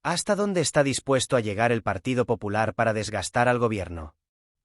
¿Hasta dónde está dispuesto a llegar el Partido Popular para desgastar al gobierno?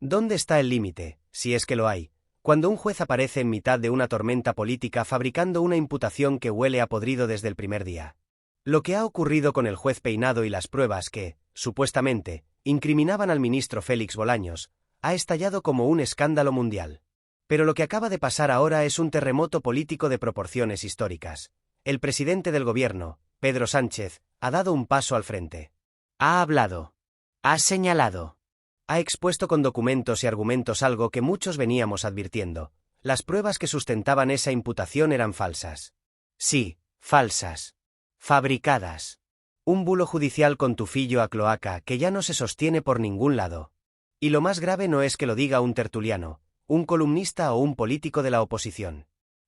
¿Dónde está el límite, si es que lo hay, cuando un juez aparece en mitad de una tormenta política fabricando una imputación que huele a podrido desde el primer día? Lo que ha ocurrido con el juez Peinado y las pruebas que, supuestamente, incriminaban al ministro Félix Bolaños, ha estallado como un escándalo mundial. Pero lo que acaba de pasar ahora es un terremoto político de proporciones históricas. El presidente del gobierno, Pedro Sánchez, ha dado un paso al frente. Ha hablado. Ha señalado. Ha expuesto con documentos y argumentos algo que muchos veníamos advirtiendo. Las pruebas que sustentaban esa imputación eran falsas. Sí, falsas. Fabricadas. Un bulo judicial con tufillo a cloaca que ya no se sostiene por ningún lado. Y lo más grave no es que lo diga un tertuliano, un columnista o un político de la oposición.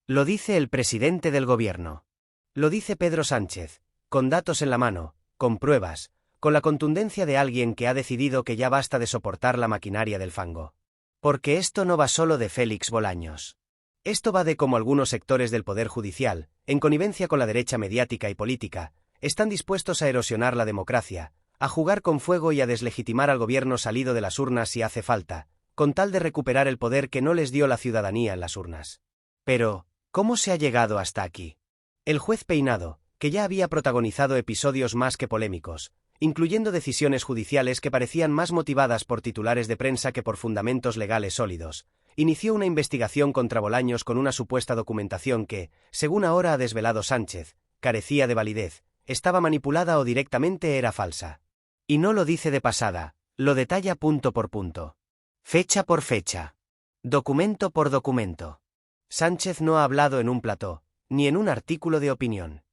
Lo dice el presidente del gobierno. Lo dice Pedro Sánchez, con datos en la mano, con pruebas, con la contundencia de alguien que ha decidido que ya basta de soportar la maquinaria del fango. Porque esto no va solo de Félix Bolaños. Esto va de cómo algunos sectores del Poder Judicial, en connivencia con la derecha mediática y política, están dispuestos a erosionar la democracia, a jugar con fuego y a deslegitimar al gobierno salido de las urnas si hace falta, con tal de recuperar el poder que no les dio la ciudadanía en las urnas. Pero, ¿cómo se ha llegado hasta aquí? El juez Peinado, que ya había protagonizado episodios más que polémicos, incluyendo decisiones judiciales que parecían más motivadas por titulares de prensa que por fundamentos legales sólidos, inició una investigación contra Bolaños con una supuesta documentación que, según ahora ha desvelado Sánchez, carecía de validez, estaba manipulada o directamente era falsa. Y no lo dice de pasada, lo detalla punto por punto. Fecha por fecha. Documento por documento. Sánchez no ha hablado en un plató, ni en un artículo de opinión.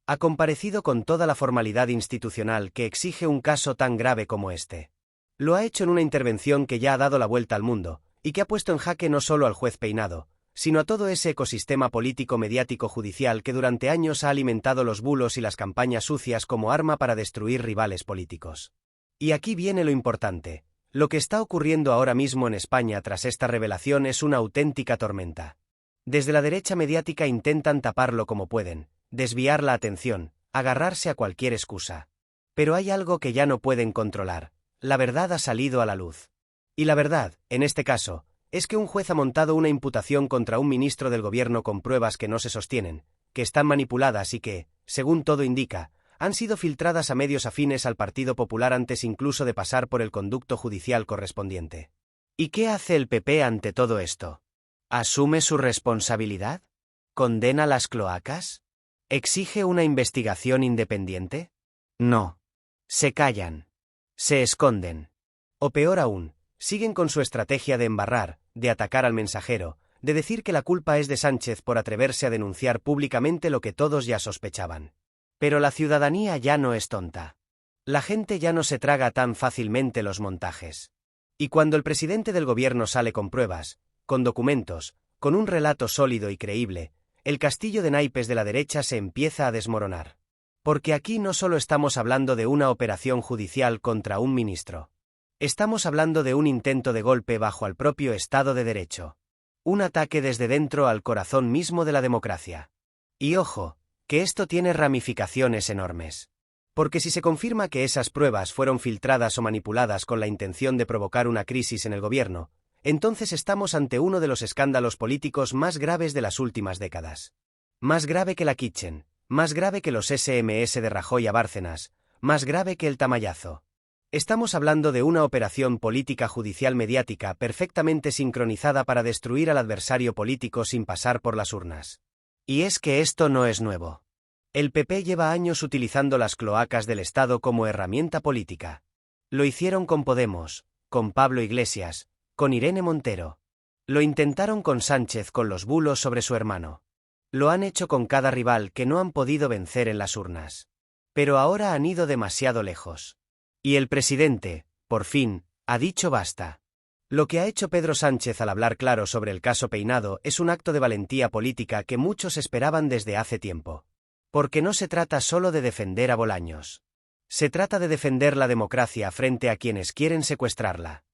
Ha comparecido con toda la formalidad institucional que exige un caso tan grave como este. Lo ha hecho en una intervención que ya ha dado la vuelta al mundo, y que ha puesto en jaque no solo al juez Peinado, sino a todo ese ecosistema político-mediático-judicial que durante años ha alimentado los bulos y las campañas sucias como arma para destruir rivales políticos. Y aquí viene lo importante. Lo que está ocurriendo ahora mismo en España tras esta revelación es una auténtica tormenta. Desde la derecha mediática intentan taparlo como pueden, desviar la atención, agarrarse a cualquier excusa. Pero hay algo que ya no pueden controlar. La verdad ha salido a la luz. Y la verdad, en este caso, es que un juez ha montado una imputación contra un ministro del gobierno con pruebas que no se sostienen, que están manipuladas y que, según todo indica, han sido filtradas a medios afines al Partido Popular antes incluso de pasar por el conducto judicial correspondiente. ¿Y qué hace el PP ante todo esto? ¿Asume su responsabilidad? ¿Condena las cloacas? ¿Exige una investigación independiente? No. Se callan. Se esconden. O peor aún, siguen con su estrategia de embarrar, de atacar al mensajero, de decir que la culpa es de Sánchez por atreverse a denunciar públicamente lo que todos ya sospechaban. Pero la ciudadanía ya no es tonta. La gente ya no se traga tan fácilmente los montajes. Y cuando el presidente del gobierno sale con pruebas, con documentos, con un relato sólido y creíble, el castillo de naipes de la derecha se empieza a desmoronar. Porque aquí no solo estamos hablando de una operación judicial contra un ministro. Estamos hablando de un intento de golpe bajo al propio Estado de Derecho. Un ataque desde dentro al corazón mismo de la democracia. Y ojo, que esto tiene ramificaciones enormes. Porque si se confirma que esas pruebas fueron filtradas o manipuladas con la intención de provocar una crisis en el gobierno, entonces estamos ante uno de los escándalos políticos más graves de las últimas décadas. Más grave que la Kitchen, más grave que los SMS de Rajoy a Bárcenas, más grave que el Tamayazo. Estamos hablando de una operación política judicial mediática perfectamente sincronizada para destruir al adversario político sin pasar por las urnas. Y es que esto no es nuevo. El PP lleva años utilizando las cloacas del Estado como herramienta política. Lo hicieron con Podemos, con Pablo Iglesias, con Irene Montero. Lo intentaron con Sánchez con los bulos sobre su hermano. Lo han hecho con cada rival que no han podido vencer en las urnas. Pero ahora han ido demasiado lejos. Y el presidente, por fin, ha dicho basta. Lo que ha hecho Pedro Sánchez al hablar claro sobre el caso Peinado es un acto de valentía política que muchos esperaban desde hace tiempo. Porque no se trata solo de defender a Bolaños. Se trata de defender la democracia frente a quienes quieren secuestrarla.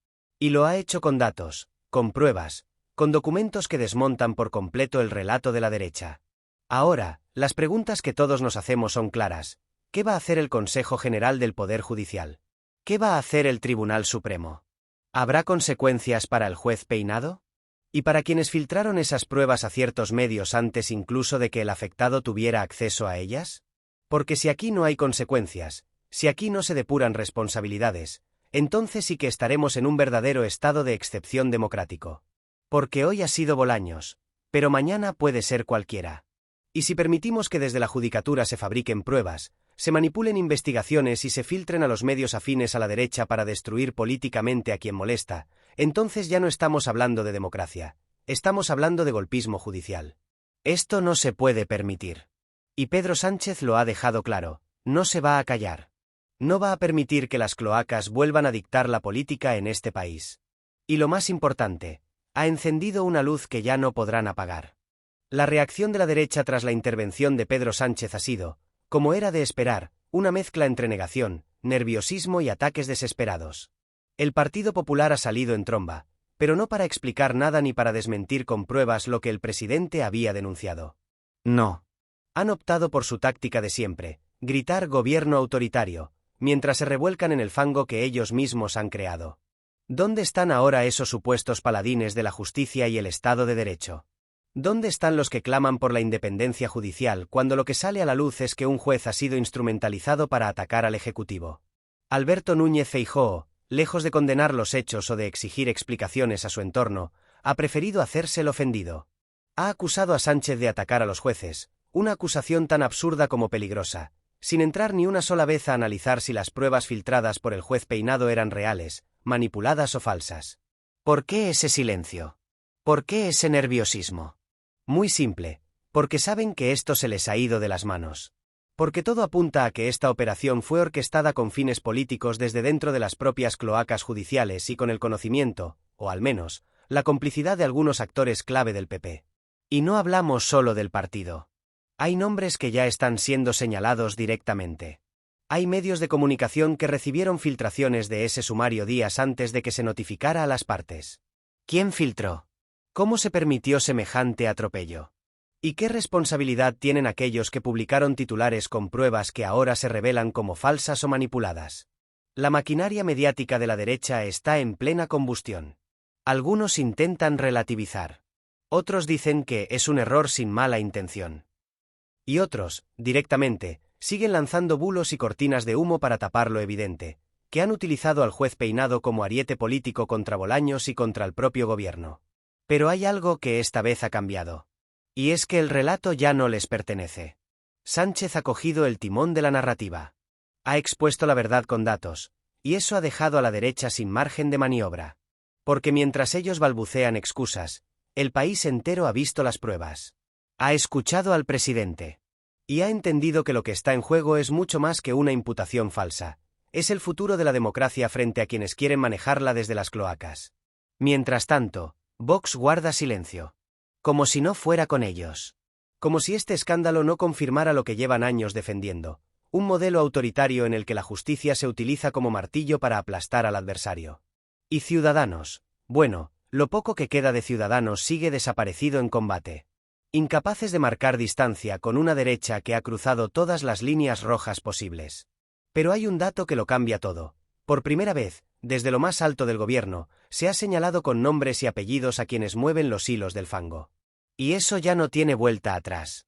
Y lo ha hecho con datos, con pruebas, con documentos que desmontan por completo el relato de la derecha. Ahora, las preguntas que todos nos hacemos son claras. ¿Qué va a hacer el Consejo General del Poder Judicial? ¿Qué va a hacer el Tribunal Supremo? ¿Habrá consecuencias para el juez Peinado? ¿Y para quienes filtraron esas pruebas a ciertos medios antes incluso de que el afectado tuviera acceso a ellas? Porque si aquí no hay consecuencias, si aquí no se depuran responsabilidades, entonces sí que estaremos en un verdadero estado de excepción democrático. Porque hoy ha sido Bolaños, pero mañana puede ser cualquiera. Y si permitimos que desde la judicatura se fabriquen pruebas, se manipulen investigaciones y se filtren a los medios afines a la derecha para destruir políticamente a quien molesta, entonces ya no estamos hablando de democracia, estamos hablando de golpismo judicial. Esto no se puede permitir. Y Pedro Sánchez lo ha dejado claro, no se va a callar. No va a permitir que las cloacas vuelvan a dictar la política en este país. Y lo más importante, ha encendido una luz que ya no podrán apagar. La reacción de la derecha tras la intervención de Pedro Sánchez ha sido, como era de esperar, una mezcla entre negación, nerviosismo y ataques desesperados. El Partido Popular ha salido en tromba, pero no para explicar nada ni para desmentir con pruebas lo que el presidente había denunciado. No. Han optado por su táctica de siempre, gritar gobierno autoritario, mientras se revuelcan en el fango que ellos mismos han creado. ¿Dónde están ahora esos supuestos paladines de la justicia y el Estado de Derecho? ¿Dónde están los que claman por la independencia judicial cuando lo que sale a la luz es que un juez ha sido instrumentalizado para atacar al Ejecutivo? Alberto Núñez Feijóo, lejos de condenar los hechos o de exigir explicaciones a su entorno, ha preferido hacerse el ofendido. Ha acusado a Sánchez de atacar a los jueces, una acusación tan absurda como peligrosa, sin entrar ni una sola vez a analizar si las pruebas filtradas por el juez Peinado eran reales, manipuladas o falsas. ¿Por qué ese silencio? ¿Por qué ese nerviosismo? Muy simple, porque saben que esto se les ha ido de las manos. Porque todo apunta a que esta operación fue orquestada con fines políticos desde dentro de las propias cloacas judiciales y con el conocimiento, o al menos, la complicidad de algunos actores clave del PP. Y no hablamos solo del partido. Hay nombres que ya están siendo señalados directamente. Hay medios de comunicación que recibieron filtraciones de ese sumario días antes de que se notificara a las partes. ¿Quién filtró? ¿Cómo se permitió semejante atropello? ¿Y qué responsabilidad tienen aquellos que publicaron titulares con pruebas que ahora se revelan como falsas o manipuladas? La maquinaria mediática de la derecha está en plena combustión. Algunos intentan relativizar. Otros dicen que es un error sin mala intención. Y otros, directamente, siguen lanzando bulos y cortinas de humo para tapar lo evidente, que han utilizado al juez Peinado como ariete político contra Bolaños y contra el propio gobierno. Pero hay algo que esta vez ha cambiado. Y es que el relato ya no les pertenece. Sánchez ha cogido el timón de la narrativa. Ha expuesto la verdad con datos, y eso ha dejado a la derecha sin margen de maniobra. Porque mientras ellos balbucean excusas, el país entero ha visto las pruebas. Ha escuchado al presidente. Y ha entendido que lo que está en juego es mucho más que una imputación falsa. Es el futuro de la democracia frente a quienes quieren manejarla desde las cloacas. Mientras tanto, Vox guarda silencio. Como si no fuera con ellos. Como si este escándalo no confirmara lo que llevan años defendiendo, un modelo autoritario en el que la justicia se utiliza como martillo para aplastar al adversario. Y Ciudadanos, bueno, lo poco que queda de Ciudadanos sigue desaparecido en combate. Incapaces de marcar distancia con una derecha que ha cruzado todas las líneas rojas posibles. Pero hay un dato que lo cambia todo. Por primera vez, desde lo más alto del gobierno, se ha señalado con nombres y apellidos a quienes mueven los hilos del fango. Y eso ya no tiene vuelta atrás.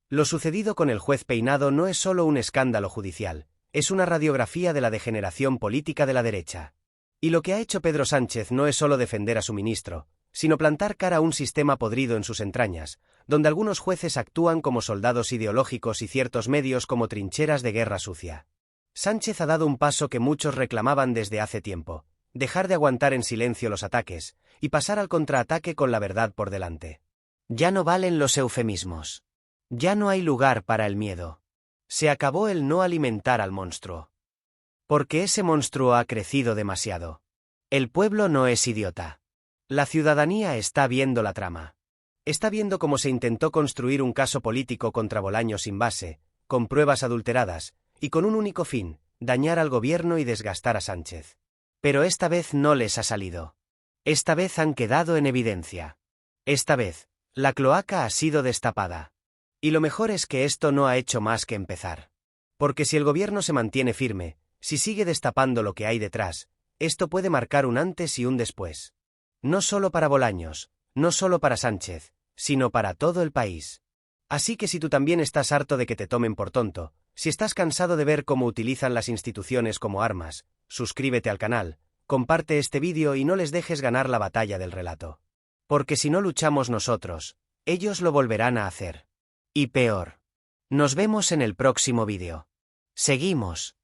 Lo sucedido con el juez Peinado no es solo un escándalo judicial, es una radiografía de la degeneración política de la derecha. Y lo que ha hecho Pedro Sánchez no es solo defender a su ministro, sino plantar cara a un sistema podrido en sus entrañas, donde algunos jueces actúan como soldados ideológicos y ciertos medios como trincheras de guerra sucia. Sánchez ha dado un paso que muchos reclamaban desde hace tiempo, dejar de aguantar en silencio los ataques, y pasar al contraataque con la verdad por delante. Ya no valen los eufemismos. Ya no hay lugar para el miedo. Se acabó el no alimentar al monstruo. Porque ese monstruo ha crecido demasiado. El pueblo no es idiota. La ciudadanía está viendo la trama. Está viendo cómo se intentó construir un caso político contra Bolaños sin base, con pruebas adulteradas, y con un único fin, dañar al gobierno y desgastar a Sánchez. Pero esta vez no les ha salido. Esta vez han quedado en evidencia. Esta vez, la cloaca ha sido destapada. Y lo mejor es que esto no ha hecho más que empezar. Porque si el gobierno se mantiene firme, si sigue destapando lo que hay detrás, esto puede marcar un antes y un después. No solo para Bolaños, no solo para Sánchez, sino para todo el país. Así que si tú también estás harto de que te tomen por tonto, si estás cansado de ver cómo utilizan las instituciones como armas, suscríbete al canal, comparte este vídeo y no les dejes ganar la batalla del relato. Porque si no luchamos nosotros, ellos lo volverán a hacer. Y peor. Nos vemos en el próximo vídeo. Seguimos.